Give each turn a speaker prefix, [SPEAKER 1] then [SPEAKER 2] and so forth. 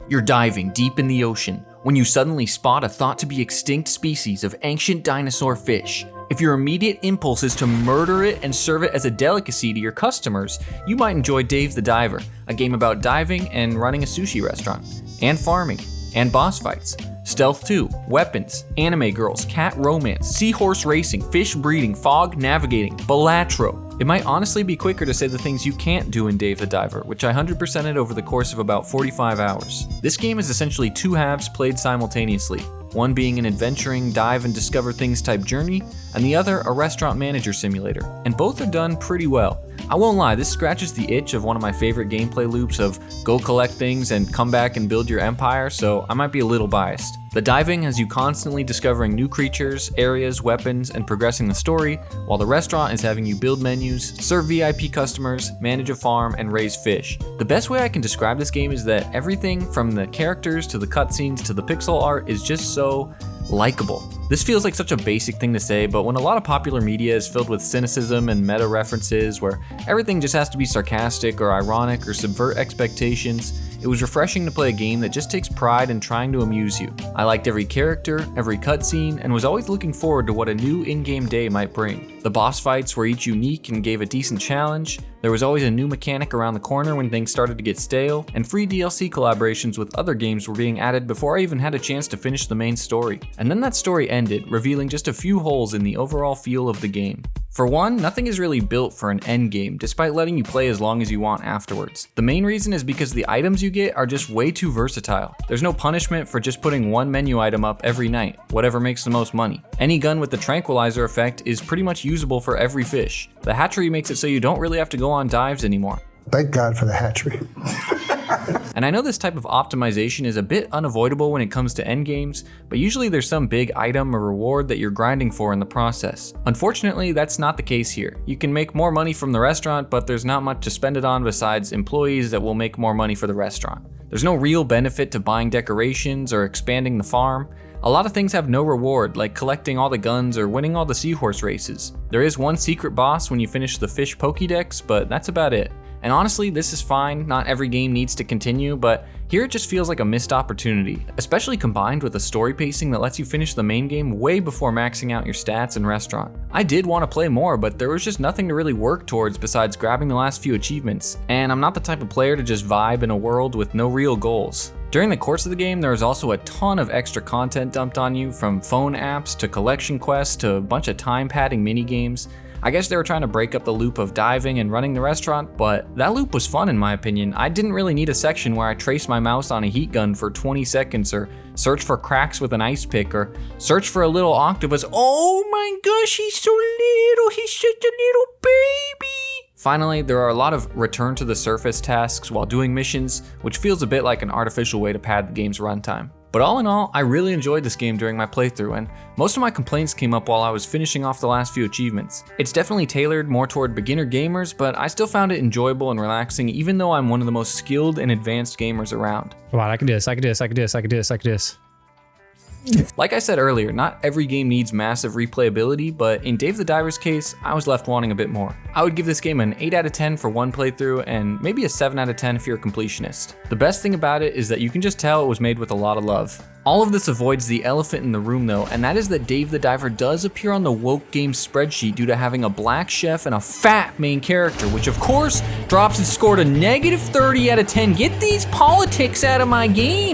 [SPEAKER 1] You're diving deep in the ocean when you suddenly spot a thought to be extinct species of ancient dinosaur fish. If your immediate impulse is to murder it and serve it as a delicacy to your customers, you might enjoy Dave the Diver, a game about diving and running a sushi restaurant, and farming, and boss fights, Stealth 2, weapons, anime girls, cat romance, seahorse racing, fish breeding, fog navigating, Balatro. It might honestly be quicker to say the things you can't do in Dave the Diver, which I 100%ed over the course of about 45 hours. This game is essentially two halves played simultaneously, one being an adventuring, dive and discover things type journey, and the other a restaurant manager simulator, and both are done pretty well. I won't lie, this scratches the itch of one of my favorite gameplay loops of go collect things and come back and build your empire, so I might be a little biased. The diving has you constantly discovering new creatures, areas, weapons, and progressing the story, while the restaurant is having you build menus, serve VIP customers, manage a farm, and raise fish. The best way I can describe this game is that everything from the characters to the cutscenes to the pixel art is just so likable. This feels like such a basic thing to say, but when a lot of popular media is filled with cynicism and meta references where everything just has to be sarcastic or ironic or subvert expectations, it was refreshing to play a game that just takes pride in trying to amuse you. I liked every character, every cutscene, and was always looking forward to what a new in-game day might bring. The boss fights were each unique and gave a decent challenge. There was always a new mechanic around the corner when things started to get stale, and free DLC collaborations with other games were being added before I even had a chance to finish the main story. And then that story ended, revealing just a few holes in the overall feel of the game. For one, nothing is really built for an end game, despite letting you play as long as you want afterwards. The main reason is because the items you get are just way too versatile. There's no punishment for just putting one menu item up every night, whatever makes the most money. Any gun with the tranquilizer effect is pretty much usable for every fish. The hatchery makes it so you don't really have to go on dives anymore.
[SPEAKER 2] Thank God for the hatchery.
[SPEAKER 1] And I know this type of optimization is a bit unavoidable when it comes to endgames, but usually there's some big item or reward that you're grinding for in the process. Unfortunately, that's not the case here. You can make more money from the restaurant, but there's not much to spend it on besides employees that will make more money for the restaurant. There's no real benefit to buying decorations or expanding the farm. A lot of things have no reward, like collecting all the guns or winning all the seahorse races. There is one secret boss when you finish the fish Pokédex, but that's about it. And honestly, this is fine, not every game needs to continue, but here it just feels like a missed opportunity, especially combined with a story pacing that lets you finish the main game way before maxing out your stats and restaurant. I did want to play more, but there was just nothing to really work towards besides grabbing the last few achievements, and I'm not the type of player to just vibe in a world with no real goals. During the course of the game, there was also a ton of extra content dumped on you, from phone apps to collection quests to a bunch of time padding mini games. I guess they were trying to break up the loop of diving and running the restaurant, but that loop was fun in my opinion. I didn't really need a section where I trace my mouse on a heat gun for 20 seconds or search for cracks with an ice pick or search for a little octopus. Oh my gosh, he's so little, he's such a little baby. Finally, there are a lot of return to the surface tasks while doing missions, which feels a bit like an artificial way to pad the game's runtime. But all in all, I really enjoyed this game during my playthrough, and most of my complaints came up while I was finishing off the last few achievements. It's definitely tailored more toward beginner gamers, but I still found it enjoyable and relaxing even though I'm one of the most skilled and advanced gamers around.
[SPEAKER 3] Come on, I can do this, I can do this, I can do this, I can do this, I can do this.
[SPEAKER 1] Like I said earlier, not every game needs massive replayability, but in Dave the Diver's case, I was left wanting a bit more. I would give this game an 8 out of 10 for one playthrough and maybe a 7 out of 10 if you're a completionist. The best thing about it is that you can just tell it was made with a lot of love. All of this avoids the elephant in the room though, and that is that Dave the Diver does appear on the Woke Games spreadsheet due to having a black chef and a fat main character, which of course drops its score to -30 out of 10. Get these politics out of my game!